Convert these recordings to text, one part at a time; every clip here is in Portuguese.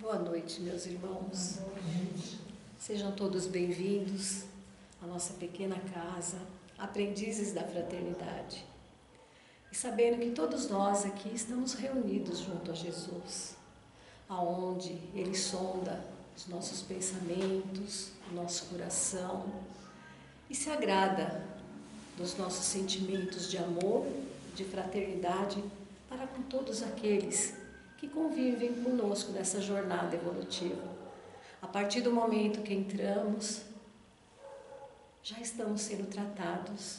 Boa noite, meus irmãos. Sejam todos bem-vindos à nossa pequena casa, aprendizes da fraternidade. E sabendo que todos nós aqui estamos reunidos junto a Jesus, aonde Ele sonda os nossos pensamentos, o nosso coração e se agrada dos nossos sentimentos de amor, de fraternidade para com todos aqueles que convivem conosco nessa jornada evolutiva. A partir do momento que entramos, já estamos sendo tratados,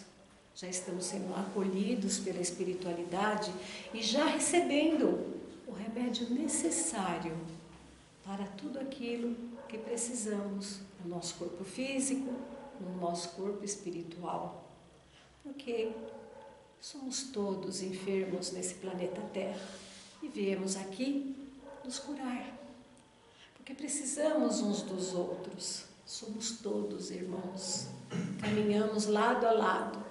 já estamos sendo acolhidos pela espiritualidade e já recebendo o remédio necessário para tudo aquilo que precisamos no nosso corpo físico, no nosso corpo espiritual. Porque somos todos enfermos nesse planeta Terra e viemos aqui nos curar. Porque precisamos uns dos outros. Somos todos irmãos. Caminhamos lado a lado.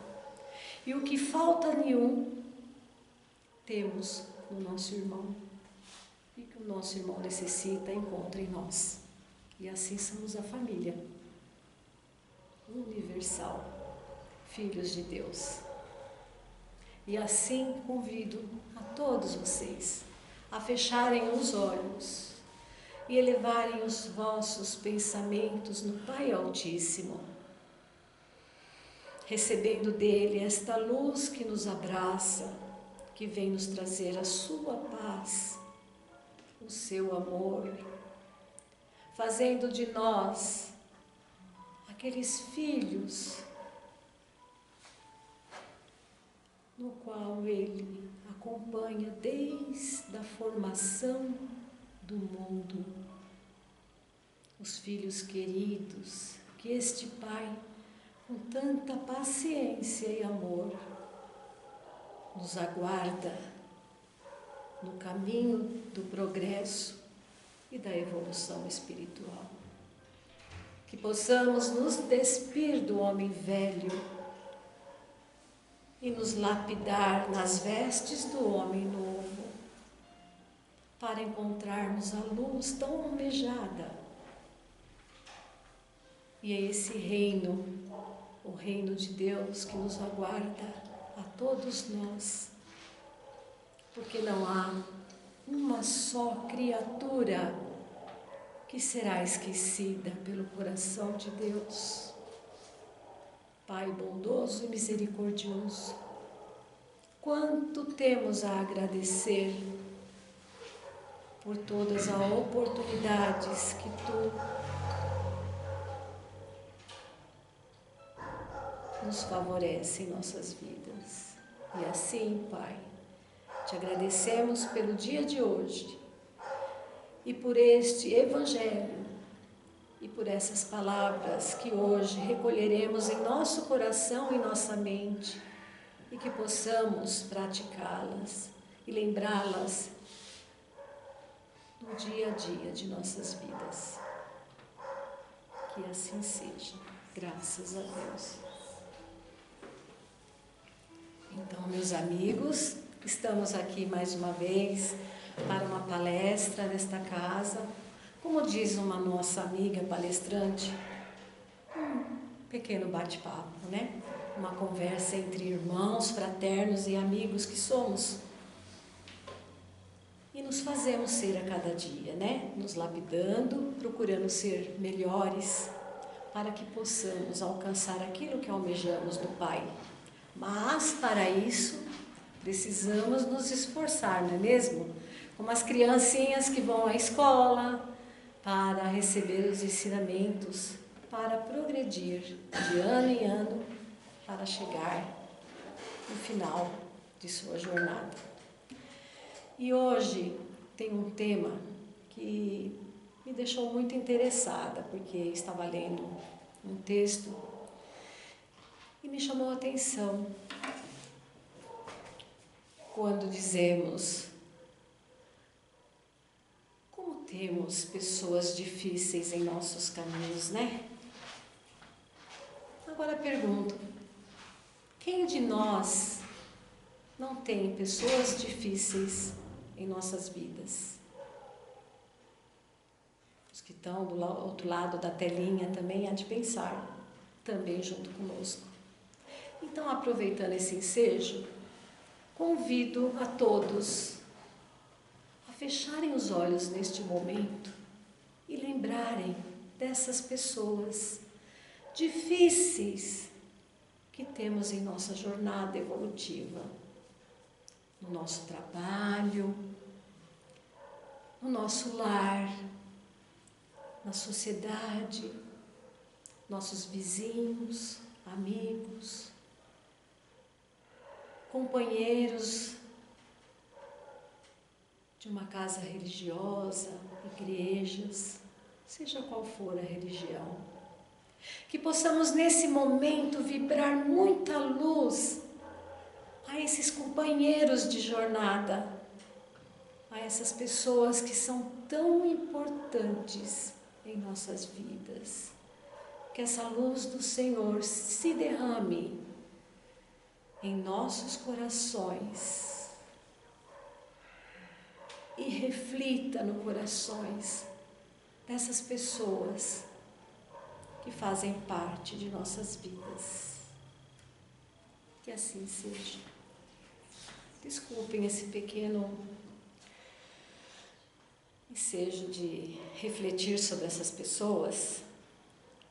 E o que falta nenhum, temos no nosso irmão. E que o nosso irmão necessita, encontra em nós. E assim somos a família universal, filhos de Deus. E assim convido a todos vocês a fecharem os olhos e elevarem os vossos pensamentos no Pai Altíssimo, recebendo dele esta luz que nos abraça, que vem nos trazer a sua paz, o seu amor, fazendo de nós aqueles filhos no qual Ele acompanha desde a formação do mundo. Os filhos queridos que este Pai, com tanta paciência e amor, nos aguarda no caminho do progresso e da evolução espiritual. Que possamos nos despir do homem velho e nos lapidar nas vestes do homem novo, para encontrarmos a luz tão almejada. E é esse reino, o reino de Deus que nos aguarda a todos nós, porque não há uma só criatura que será esquecida pelo coração de Deus. Pai bondoso e misericordioso, quanto temos a agradecer por todas as oportunidades que Tu nos favorece em nossas vidas. E assim, Pai, te agradecemos pelo dia de hoje e por este Evangelho e por essas palavras que hoje recolheremos em nosso coração e nossa mente e que possamos praticá-las e lembrá-las no dia a dia de nossas vidas. Que assim seja, graças a Deus. Então, meus amigos, estamos aqui mais uma vez para uma palestra nesta casa. Como diz uma nossa amiga palestrante, um pequeno bate-papo, né? Uma conversa entre irmãos, fraternos e amigos que somos. E nos fazemos ser a cada dia, né? Nos lapidando, procurando ser melhores, para que possamos alcançar aquilo que almejamos do Pai. Mas, para isso, precisamos nos esforçar, não é mesmo? Como as criancinhas que vão à escola, para receber os ensinamentos, para progredir de ano em ano, para chegar no final de sua jornada. E hoje tem um tema que me deixou muito interessada, porque estava lendo um texto e me chamou a atenção quando dizemos: temos pessoas difíceis em nossos caminhos, né? Agora pergunto, quem de nós não tem pessoas difíceis em nossas vidas? que estão do outro lado da telinha também há de pensar, também junto conosco. Então, aproveitando esse ensejo, convido a todos a fecharem os olhos neste momento e lembrarem dessas pessoas difíceis que temos em nossa jornada evolutiva, no nosso trabalho, no nosso lar, na sociedade, nossos vizinhos, amigos, companheiros de uma casa religiosa, igrejas, seja qual for a religião. Que possamos nesse momento vibrar muita luz a esses companheiros de jornada, a essas pessoas que são tão importantes em nossas vidas. Que essa luz do Senhor se derrame em nossos corações e reflita nos corações dessas pessoas que fazem parte de nossas vidas. Que assim seja. Desculpem esse pequeno ensejo de refletir sobre essas pessoas,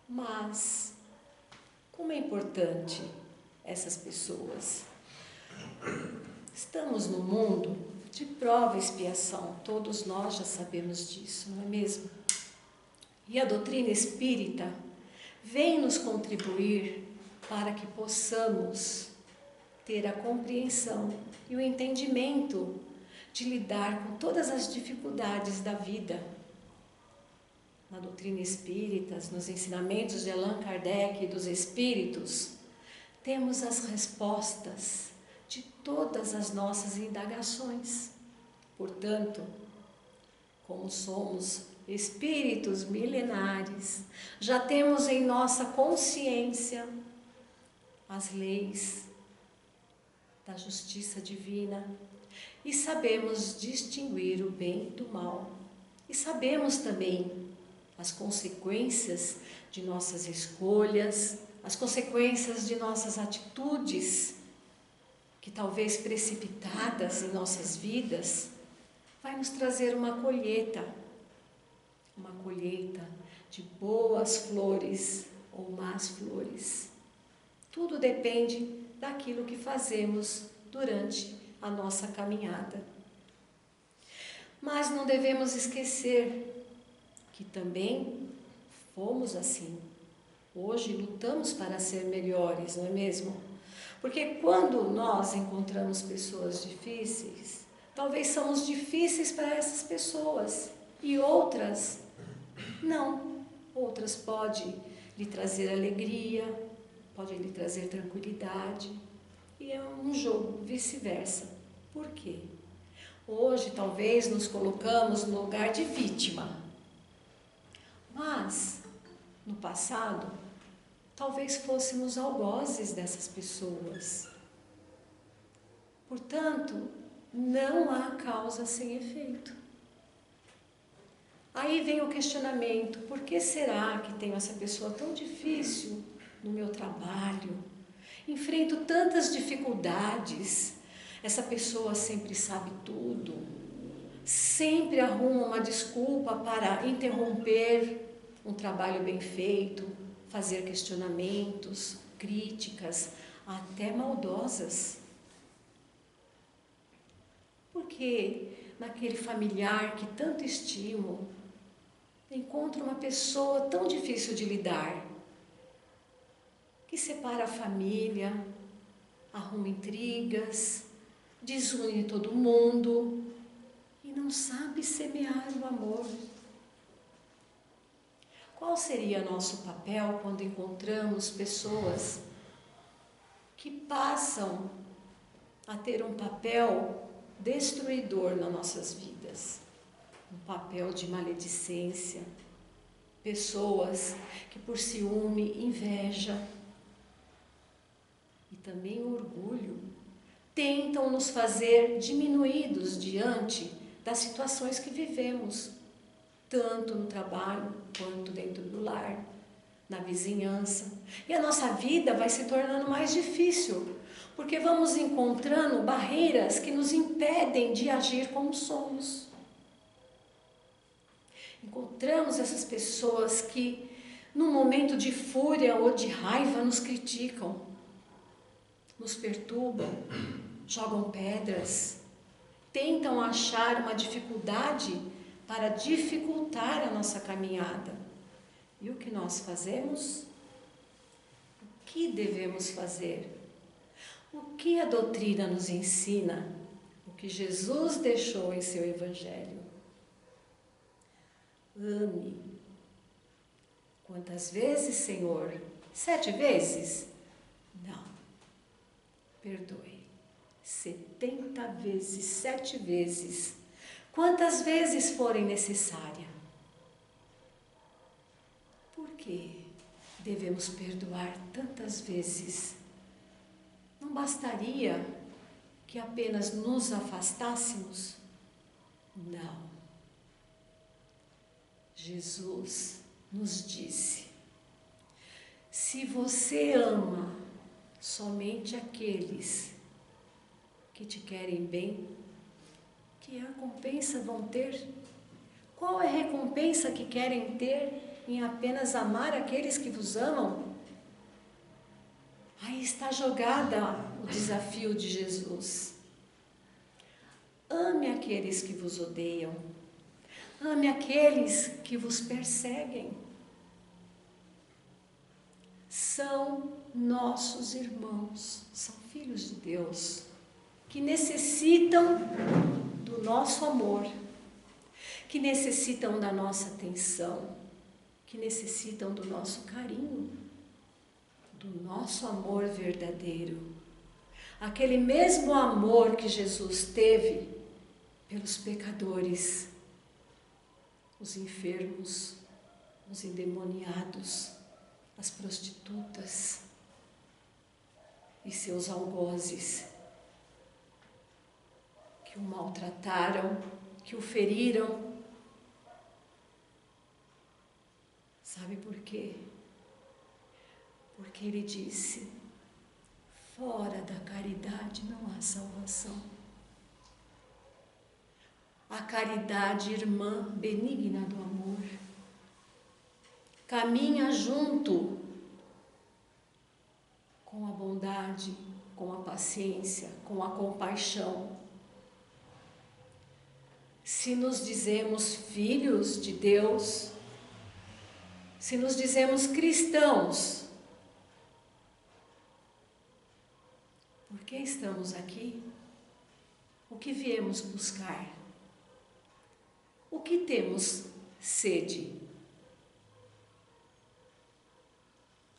mas como é importante essas pessoas. Estamos num mundo de prova e expiação, todos nós já sabemos disso, não é mesmo? E a doutrina espírita vem nos contribuir para que possamos ter a compreensão e o entendimento de lidar com todas as dificuldades da vida. Na doutrina espírita, nos ensinamentos de Allan Kardec e dos espíritos, temos as respostas de todas as nossas indagações. Portanto, como somos espíritos milenares, já temos em nossa consciência as leis da justiça divina e sabemos distinguir o bem do mal. E sabemos também as consequências de nossas escolhas, as consequências de nossas atitudes, que talvez precipitadas em nossas vidas, vai nos trazer uma colheita de boas flores ou más flores. Tudo depende daquilo que fazemos durante a nossa caminhada. Mas não devemos esquecer que também fomos assim. Hoje lutamos para ser melhores, não é mesmo? Porque quando nós encontramos pessoas difíceis, talvez somos difíceis para essas pessoas e outras não. Outras podem lhe trazer alegria, podem lhe trazer tranquilidade. E é um jogo, vice-versa. Por quê? Hoje talvez nos colocamos no lugar de vítima. Mas, no passado, talvez fôssemos algozes dessas pessoas. Portanto, não há causa sem efeito. Aí vem o questionamento: por que será que tenho essa pessoa tão difícil no meu trabalho? Enfrento tantas dificuldades. Essa pessoa sempre sabe tudo, sempre arruma uma desculpa para interromper um trabalho bem feito, fazer questionamentos, críticas, até maldosas. Porque naquele familiar que tanto estimo, encontro uma pessoa tão difícil de lidar, que separa a família, arruma intrigas, desune todo mundo e não sabe semear o amor. Qual seria nosso papel quando encontramos pessoas que passam a ter um papel destruidor nas nossas vidas? Um papel de maledicência, pessoas que por ciúme, inveja e também orgulho tentam nos fazer diminuídos diante das situações que vivemos. tanto no trabalho quanto dentro do lar, na vizinhança. E a nossa vida vai se tornando mais difícil, porque vamos encontrando barreiras que nos impedem de agir como somos. Encontramos essas pessoas que, num momento de fúria ou de raiva, nos criticam, nos perturbam, jogam pedras, tentam achar uma dificuldade para dificultar a nossa caminhada. E o que nós fazemos? O que devemos fazer? O que a doutrina nos ensina? O que Jesus deixou em seu Evangelho? Ame. Quantas vezes, Senhor? 7 vezes? Não. Perdoe. 70 vezes, 7 vezes. Quantas vezes forem necessárias. Por que devemos perdoar tantas vezes? Não bastaria que apenas nos afastássemos? Não. Jesus nos disse: se você ama somente aqueles que te querem bem, que recompensa vão ter? Qual é a recompensa que querem ter em apenas amar aqueles que vos amam? Aí está jogada o desafio de Jesus. Ame aqueles que vos odeiam. Ame aqueles que vos perseguem. São nossos irmãos, são filhos de Deus, que necessitam do nosso amor, que necessitam da nossa atenção, que necessitam do nosso carinho, do nosso amor verdadeiro. Aquele mesmo amor que Jesus teve pelos pecadores, os enfermos, os endemoniados, as prostitutas e seus algozes, que o maltrataram, que o feriram. Sabe por quê? Porque ele disse: fora da caridade não há salvação. A caridade, irmã benigna do amor, caminha junto com a bondade, com a paciência, com a compaixão. Se nos dizemos filhos de Deus, se nos dizemos cristãos, por que estamos aqui? O que viemos buscar? O que temos sede?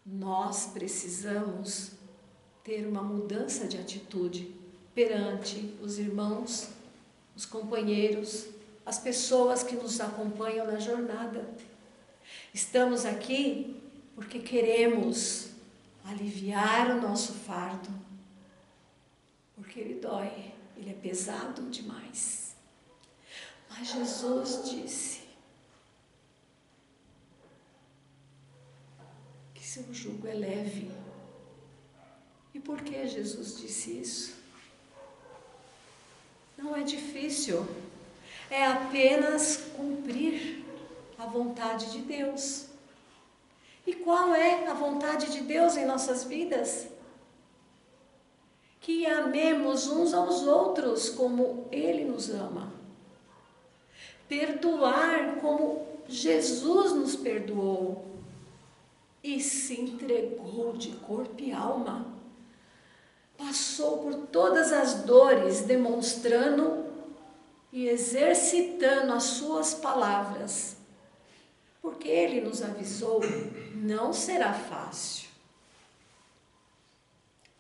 Nós precisamos ter uma mudança de atitude perante os irmãos, os companheiros, as pessoas que nos acompanham na jornada. Estamos aqui porque queremos aliviar o nosso fardo, porque ele dói, ele é pesado demais. Mas Jesus disse que seu jugo é leve. E por que Jesus disse isso? Não é difícil, é apenas cumprir a vontade de Deus. E qual é a vontade de Deus em nossas vidas? Que amemos uns aos outros como Ele nos ama. Perdoar como Jesus nos perdoou e se entregou de corpo e alma. Passou por todas as dores, demonstrando e exercitando as suas palavras. Porque Ele nos avisou, não será fácil.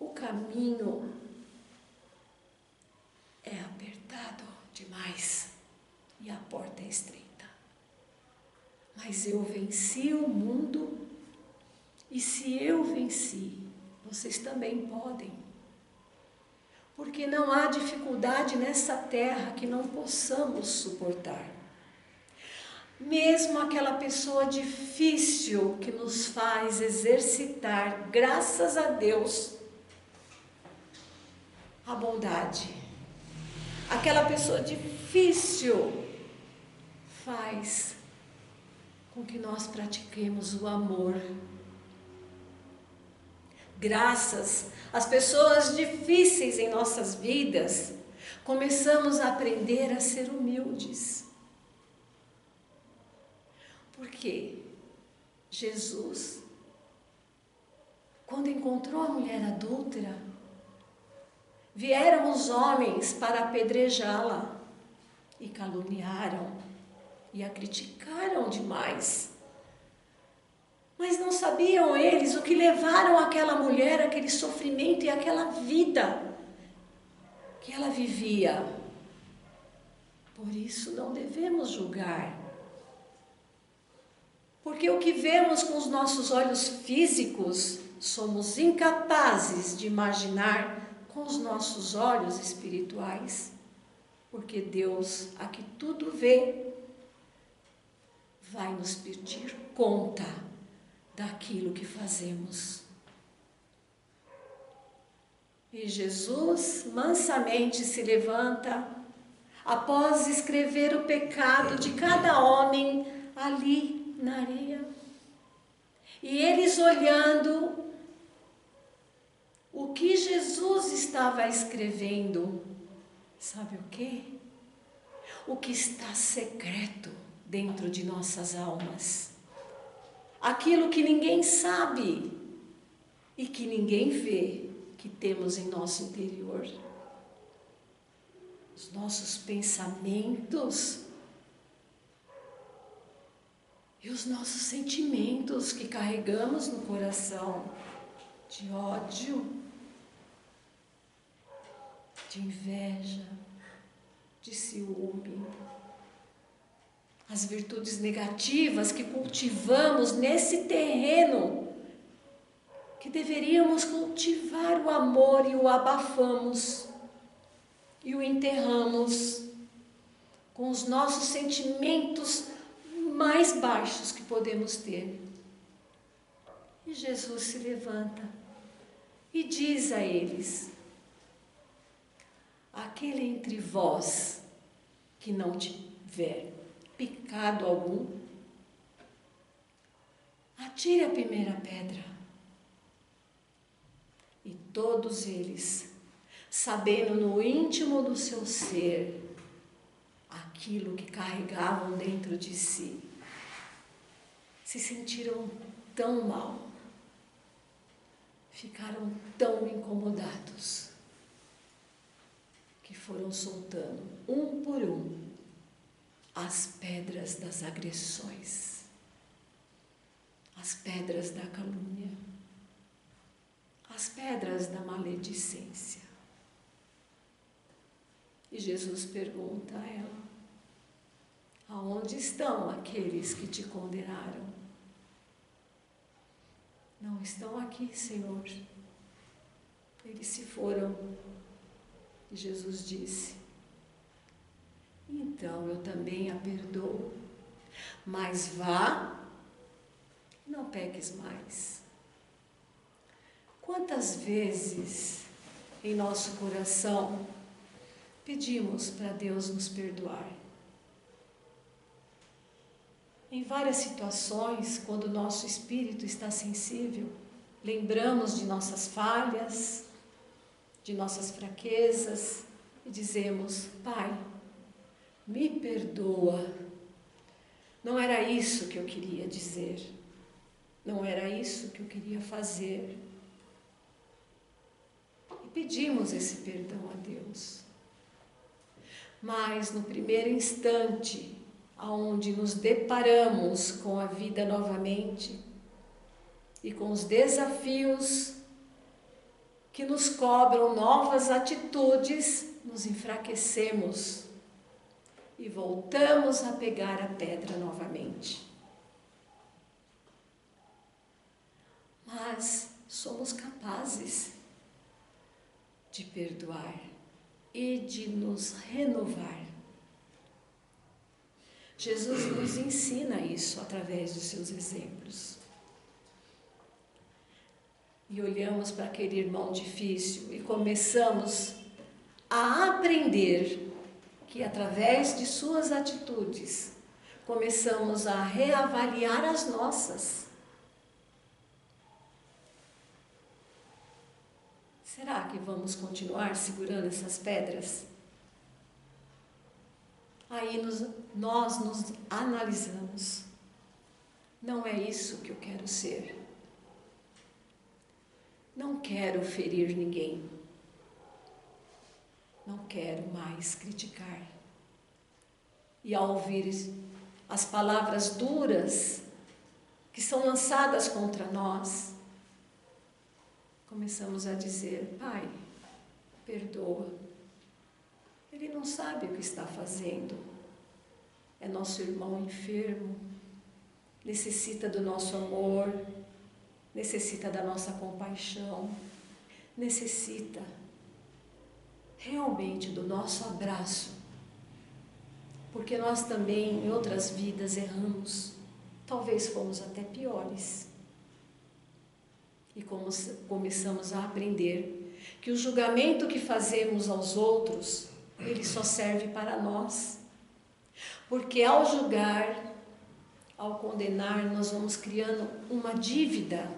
O caminho é apertado demais e a porta é estreita. Mas eu venci o mundo e se eu venci, vocês também podem. Porque não há dificuldade nessa terra que não possamos suportar. mesmo aquela pessoa difícil que nos faz exercitar, graças a Deus, a bondade. Aquela pessoa difícil faz com que nós pratiquemos o amor. Graças às pessoas difíceis em nossas vidas, começamos a aprender a ser humildes. Porque Jesus, quando encontrou a mulher adúltera, vieram os homens para apedrejá-la e caluniaram e a criticaram demais. Mas não sabiam eles o que levaram aquela mulher, aquele sofrimento e aquela vida que ela vivia. Por isso não devemos julgar. Porque o que vemos com os nossos olhos físicos, somos incapazes de imaginar com os nossos olhos espirituais. Porque Deus, a que tudo vê, vai nos pedir conta daquilo que fazemos. E Jesus mansamente se levanta, após escrever o pecado de cada homem ali na areia. E eles olhando o que Jesus estava escrevendo, sabe o quê? O que está secreto dentro de nossas almas. Aquilo que ninguém sabe e que ninguém vê, que temos em nosso interior. Os nossos pensamentos e os nossos sentimentos que carregamos no coração, de ódio, de inveja, de ciúme. As virtudes negativas que cultivamos nesse terreno, que deveríamos cultivar o amor e o abafamos e o enterramos com os nossos sentimentos mais baixos que podemos ter. E Jesus se levanta e diz a eles: aquele entre vós que não tiver pecado algum, atire a primeira pedra. E todos eles, sabendo no íntimo do seu ser aquilo que carregavam dentro de si, se sentiram tão mal, ficaram tão incomodados, que foram soltando um por um as pedras das agressões, as pedras da calúnia, as pedras da maledicência. E Jesus pergunta a ela: aonde estão aqueles que te condenaram? Não estão aqui, Senhor. Eles se foram. E Jesus disse: então eu também a perdoo, mas vá, não peques mais. Quantas vezes em nosso coração pedimos para Deus nos perdoar? Em várias situações, quando o nosso espírito está sensível, lembramos de nossas falhas, de nossas fraquezas e dizemos: Pai, me perdoa. Não era isso que eu queria dizer. Não era isso que eu queria fazer. E pedimos esse perdão a Deus. Mas no primeiro instante, aonde nos deparamos com a vida novamente e com os desafios que nos cobram novas atitudes, nos enfraquecemos e voltamos a pegar a pedra novamente. Mas somos capazes de perdoar e de nos renovar. Jesus nos ensina isso através dos seus exemplos. E olhamos para aquele irmão difícil e começamos a aprender que através de suas atitudes começamos a reavaliar as nossas. Será que vamos continuar segurando essas pedras? Aí nós nos analisamos. Não é isso que eu quero ser. Não quero ferir ninguém. Não quero mais criticar. E ao ouvir as palavras duras que são lançadas contra nós, começamos a dizer: Pai, perdoa. Ele não sabe o que está fazendo. É nosso irmão enfermo, necessita do nosso amor, necessita da nossa compaixão, necessita realmente do nosso abraço, porque nós também em outras vidas erramos, talvez fomos até piores, e começamos a aprender que o julgamento que fazemos aos outros, ele só serve para nós, porque ao julgar, ao condenar, nós vamos criando uma dívida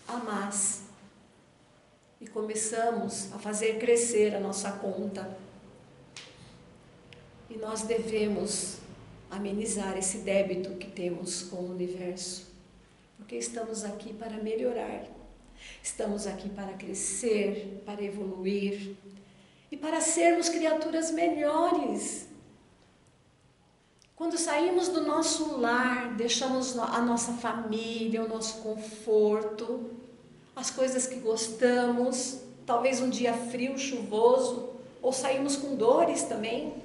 a mais e começamos a fazer crescer a nossa conta. E nós devemos amenizar esse débito que temos com o universo, porque estamos aqui para melhorar, estamos aqui para crescer, para evoluir e para sermos criaturas melhores. Quando saímos do nosso lar, deixamos a nossa família, o nosso conforto, as coisas que gostamos, talvez um dia frio, chuvoso, ou saímos com dores também,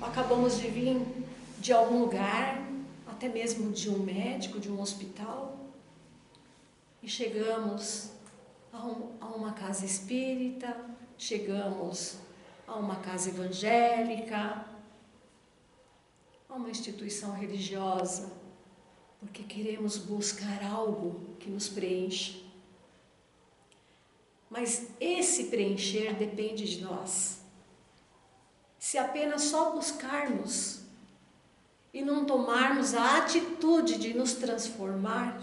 acabamos de vir de algum lugar, até mesmo de um médico, de um hospital, e chegamos a uma casa espírita, chegamos a uma casa evangélica, a uma instituição religiosa, porque queremos buscar algo que nos preencha. Mas esse preencher depende de nós. Se apenas só buscarmos e não tomarmos a atitude de nos transformar,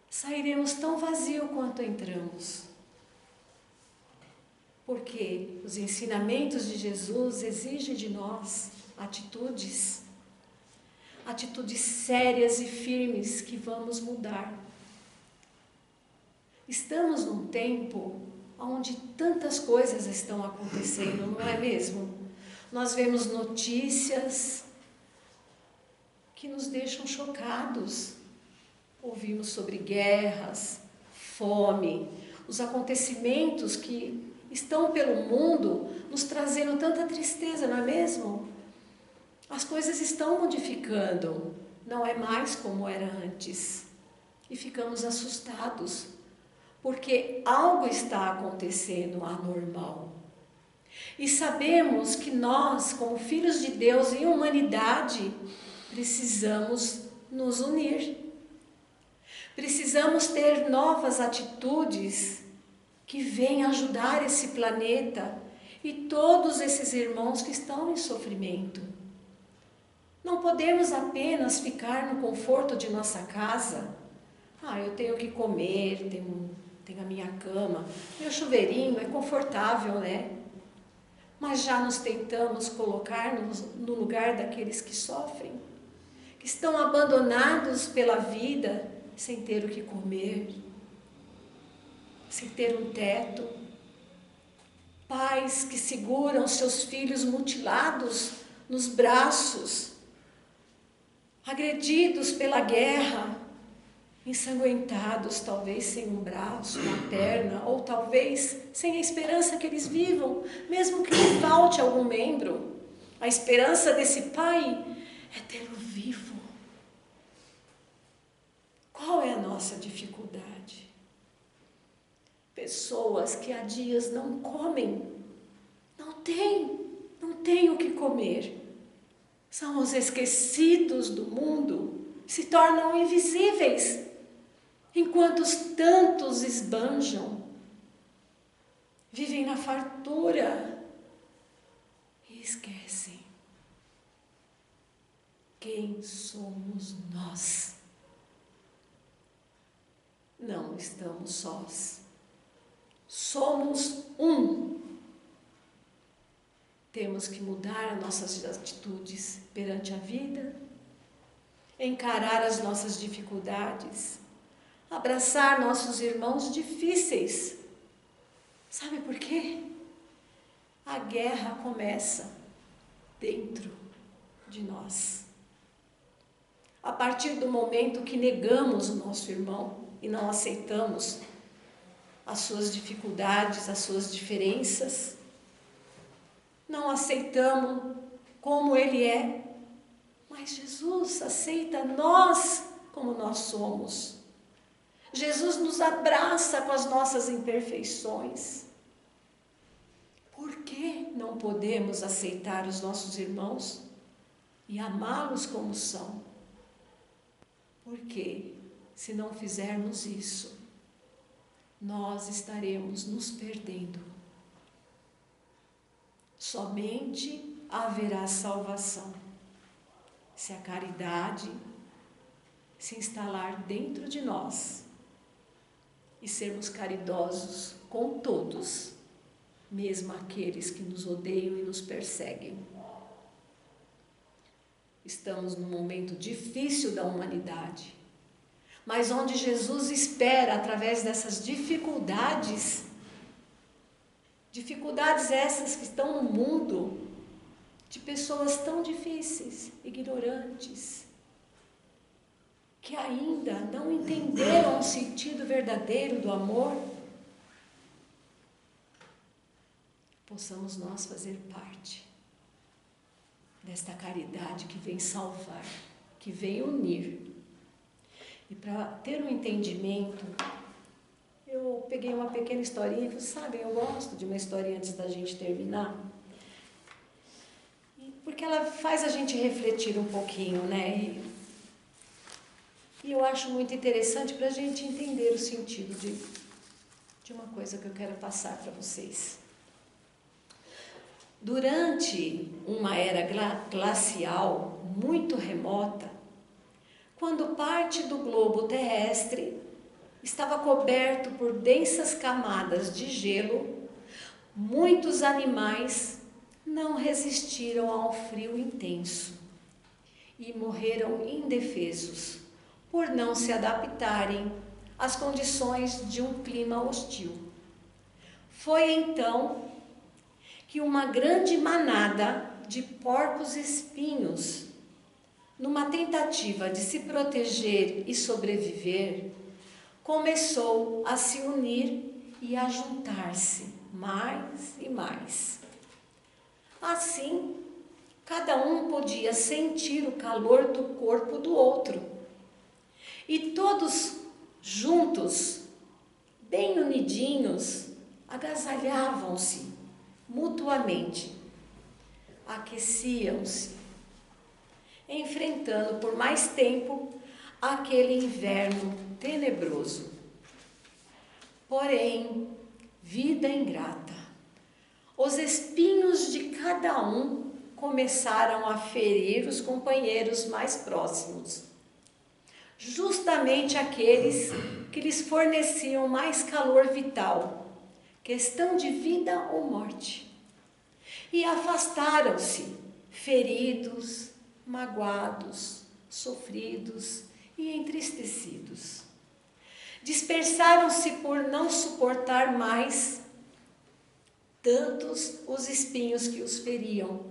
sairemos tão vazios quanto entramos. Porque os ensinamentos de Jesus exigem de nós atitudes sérias e firmes que vamos mudar. Estamos num tempo onde tantas coisas estão acontecendo, não é mesmo? Nós vemos notícias que nos deixam chocados. Ouvimos sobre guerras, fome, os acontecimentos que estão pelo mundo nos trazendo tanta tristeza, não é mesmo? As coisas estão modificando, não é mais como era antes. E ficamos assustados, porque algo está acontecendo anormal. E sabemos que nós, como filhos de Deus em humanidade, precisamos nos unir. Precisamos ter novas atitudes que venham ajudar esse planeta e todos esses irmãos que estão em sofrimento. Não podemos apenas ficar no conforto de nossa casa. Eu tenho que comer, tenho a minha cama, meu chuveirinho é confortável, né? Mas já nos tentamos colocar no lugar daqueles que sofrem, que estão abandonados pela vida, sem ter o que comer, sem ter um teto. Pais que seguram seus filhos mutilados nos braços, agredidos pela guerra, ensanguentados, talvez sem um braço, uma perna, ou talvez sem a esperança que eles vivam, mesmo que lhe falte algum membro. A esperança desse pai é tê-lo vivo. Qual é a nossa dificuldade? Pessoas que há dias não comem, não tem o que comer. São os esquecidos do mundo, se tornam invisíveis, enquanto os tantos esbanjam, vivem na fartura e esquecem quem somos nós. Não estamos sós. Somos um. Temos que mudar nossas atitudes perante a vida, encarar as nossas dificuldades, abraçar nossos irmãos difíceis. Sabe por quê? A guerra começa dentro de nós. A partir do momento que negamos o nosso irmão e não aceitamos as suas dificuldades, as suas diferenças, não aceitamos como ele é, mas Jesus aceita nós como nós somos. Jesus nos abraça com as nossas imperfeições. Por que não podemos aceitar os nossos irmãos e amá-los como são? Porque, se não fizermos isso, nós estaremos nos perdendo. Somente haverá salvação se a caridade se instalar dentro de nós e sermos caridosos com todos, mesmo aqueles que nos odeiam e nos perseguem. Estamos num momento difícil da humanidade, mas onde Jesus espera, através dessas dificuldades essas que estão no mundo, de pessoas tão difíceis, ignorantes, que ainda não entenderam o sentido verdadeiro do amor, possamos nós fazer parte desta caridade que vem salvar, que vem unir. E para ter um entendimento, eu peguei uma pequena historinha, vocês sabem, eu gosto de uma historinha antes da gente terminar, porque ela faz a gente refletir um pouquinho, né? E eu acho muito interessante para a gente entender o sentido de uma coisa que eu quero passar para vocês. Durante uma era glacial muito remota, quando parte do globo terrestre estava coberto por densas camadas de gelo, muitos animais não resistiram ao frio intenso e morreram indefesos por não se adaptarem às condições de um clima hostil. Foi então que uma grande manada de porcos-espinhos, numa tentativa de se proteger e sobreviver, começou a se unir e a juntar-se mais e mais. Assim, cada um podia sentir o calor do corpo do outro. E todos juntos, bem unidinhos, agasalhavam-se mutuamente, aqueciam-se, enfrentando por mais tempo aquele inverno tenebroso. Porém, vida ingrata, os espinhos de cada um começaram a ferir os companheiros mais próximos, justamente aqueles que lhes forneciam mais calor vital, questão de vida ou morte. E afastaram-se, feridos, magoados, sofridos e entristecidos. Dispersaram-se por não suportar mais tantos os espinhos que os feriam.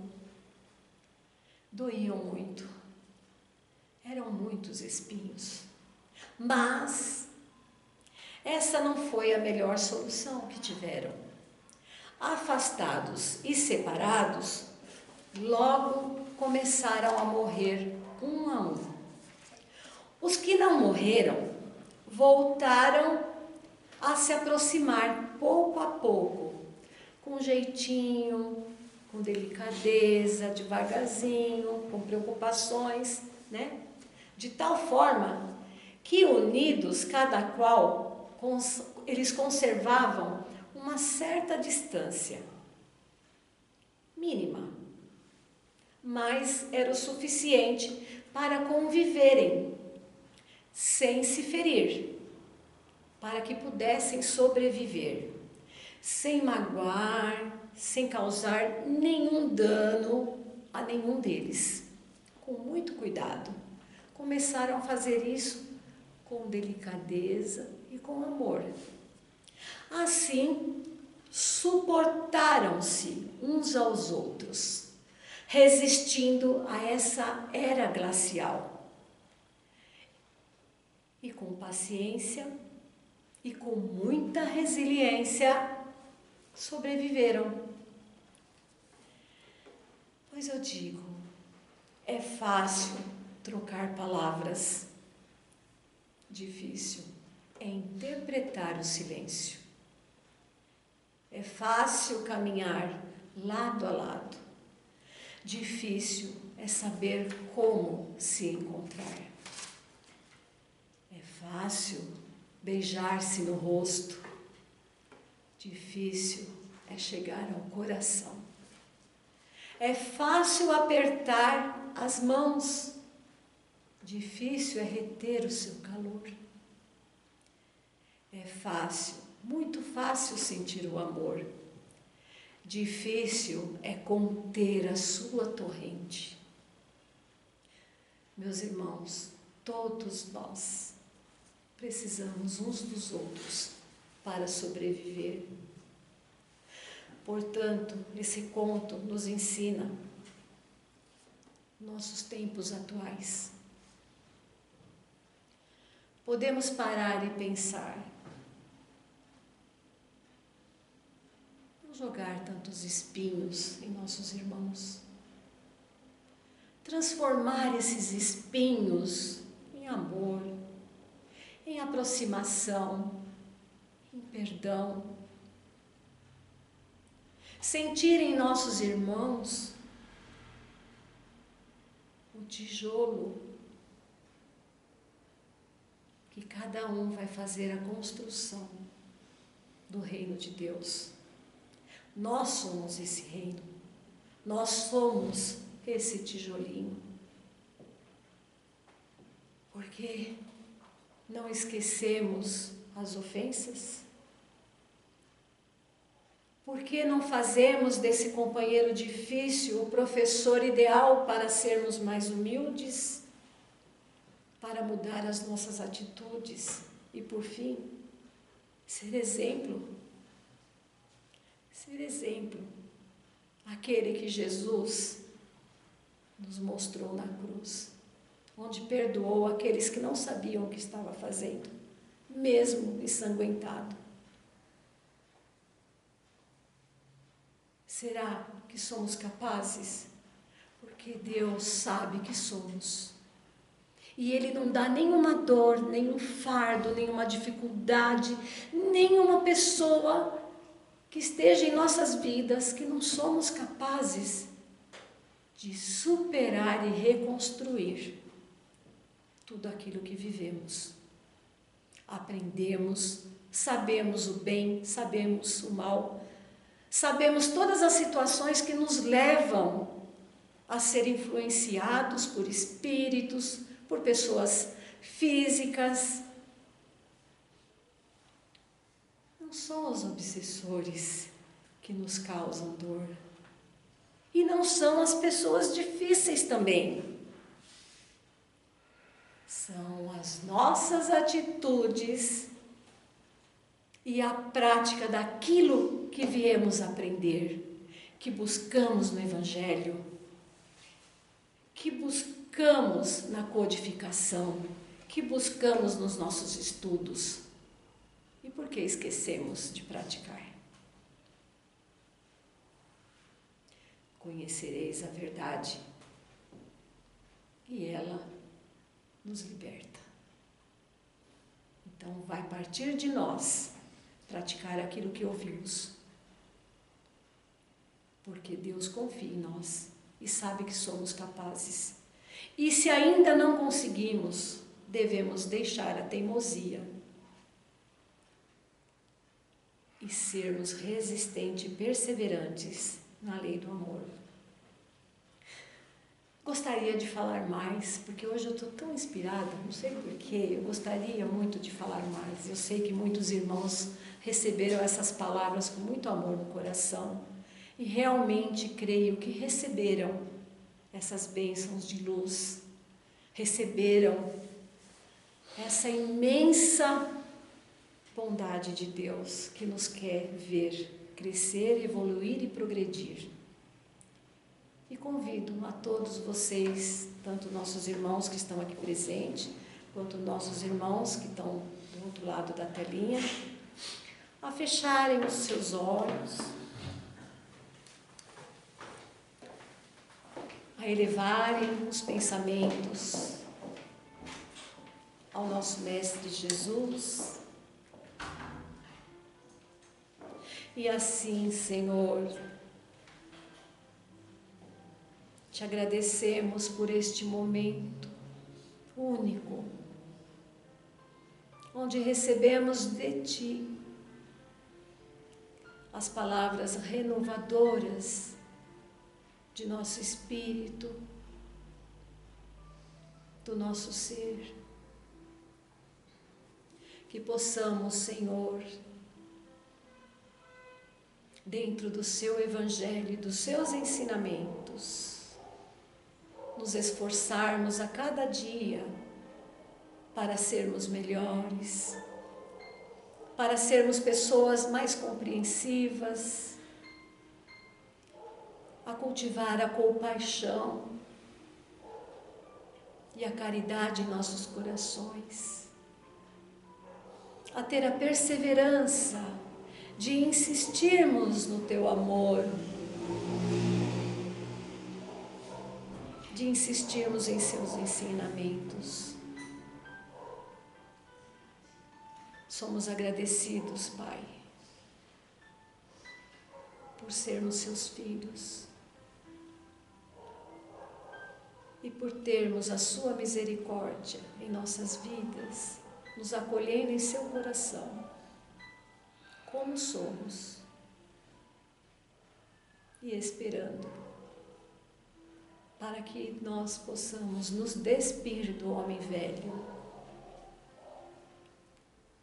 Doíam muito. Eram muitos espinhos. Mas essa não foi a melhor solução que tiveram. Afastados e separados, logo começaram a morrer um a um. Os que não morreram voltaram a se aproximar pouco a pouco, com jeitinho, com delicadeza, devagarzinho, com preocupações, né? De tal forma que unidos, cada qual, eles conservavam uma certa distância, mínima, mas era o suficiente para conviverem, sem se ferir, para que pudessem sobreviver, sem magoar, sem causar nenhum dano a nenhum deles. Com muito cuidado, começaram a fazer isso com delicadeza e com amor. Assim, suportaram-se uns aos outros, resistindo a essa era glacial. E com paciência e com muita resiliência, sobreviveram. Pois eu digo, é fácil trocar palavras, difícil é interpretar o silêncio. É fácil caminhar lado a lado, difícil é saber como se encontrar. É fácil beijar-se no rosto, difícil é chegar ao coração. É fácil apertar as mãos, difícil é reter o seu calor. É fácil, muito fácil sentir o amor. Difícil é conter a sua torrente. Meus irmãos, todos nós precisamos uns dos outros para sobreviver. Portanto, esse conto nos ensina nossos tempos atuais. Podemos parar e pensar, não jogar tantos espinhos em nossos irmãos, transformar esses espinhos em amor, em aproximação, em perdão. Sentir em nossos irmãos o tijolo que cada um vai fazer a construção do reino de Deus. Nós somos esse reino, nós somos esse tijolinho. Porque não esquecemos as ofensas? Por que não fazemos desse companheiro difícil o professor ideal para sermos mais humildes, para mudar as nossas atitudes e, por fim, ser exemplo? Ser exemplo, aquele que Jesus nos mostrou na cruz, onde perdoou aqueles que não sabiam o que estava fazendo, mesmo ensanguentado. Será que somos capazes? Porque Deus sabe que somos. E Ele não dá nenhuma dor, nenhum fardo, nenhuma dificuldade, nenhuma pessoa que esteja em nossas vidas que não somos capazes de superar e reconstruir tudo aquilo que vivemos. Aprendemos, sabemos o bem, sabemos o mal, sabemos todas as situações que nos levam a ser influenciados por espíritos, por pessoas físicas. Não são os obsessores que nos causam dor. E não são as pessoas difíceis também. São as nossas atitudes e a prática daquilo que viemos aprender, que buscamos no Evangelho, que buscamos na codificação, que buscamos nos nossos estudos. E por que esquecemos de praticar? Conhecereis a verdade, e ela nos liberta. Então vai partir de nós praticar aquilo que ouvimos. porque Deus confia em nós e sabe que somos capazes. E se ainda não conseguimos, devemos deixar a teimosia e sermos resistentes e perseverantes na lei do amor. Gostaria de falar mais, porque hoje eu estou tão inspirada, não sei porquê, eu gostaria muito de falar mais. Eu sei que muitos irmãos receberam essas palavras com muito amor no coração e realmente creio que receberam essas bênçãos de luz, receberam essa imensa bondade de Deus que nos quer ver crescer, evoluir e progredir. E convido a todos vocês, tanto nossos irmãos que estão aqui presentes, quanto nossos irmãos que estão do outro lado da telinha, a fecharem os seus olhos, a elevarem os pensamentos ao nosso Mestre Jesus. E assim, Senhor, te agradecemos por este momento único, onde recebemos de Ti as palavras renovadoras de nosso espírito, do nosso ser. Que possamos, Senhor, dentro do Seu Evangelho e dos Seus ensinamentos, nos esforçarmos a cada dia para sermos melhores, para sermos pessoas mais compreensivas, a cultivar a compaixão e a caridade em nossos corações, a ter a perseverança de insistirmos no Teu amor, de insistirmos em Seus ensinamentos. Somos agradecidos, Pai, por sermos Seus filhos e por termos a Sua misericórdia em nossas vidas, nos acolhendo em Seu coração, como somos, e esperando para que nós possamos nos despir do homem velho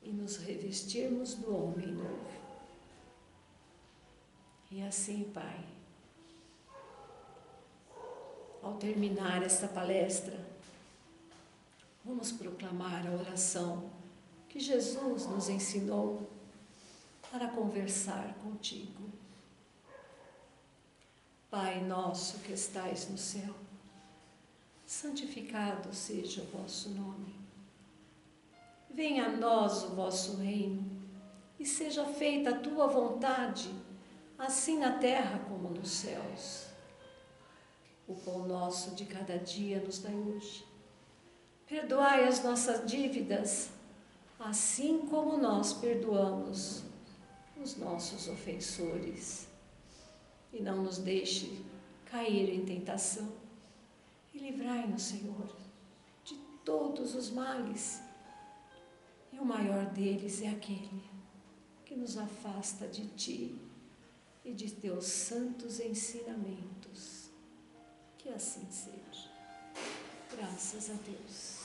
e nos revestirmos do homem novo. E assim, Pai, ao terminar esta palestra, vamos proclamar a oração que Jesus nos ensinou para conversar contigo. Pai nosso que estais no céu, santificado seja o vosso nome. Venha a nós o vosso reino e seja feita a tua vontade, assim na terra como nos céus. O pão nosso de cada dia nos dai hoje. Perdoai as nossas dívidas, assim como nós perdoamos os nossos ofensores. E não nos deixe cair em tentação. E livrai-nos, Senhor, de todos os males. E o maior deles é aquele que nos afasta de Ti e de Teus santos ensinamentos. Que assim seja. Graças a Deus.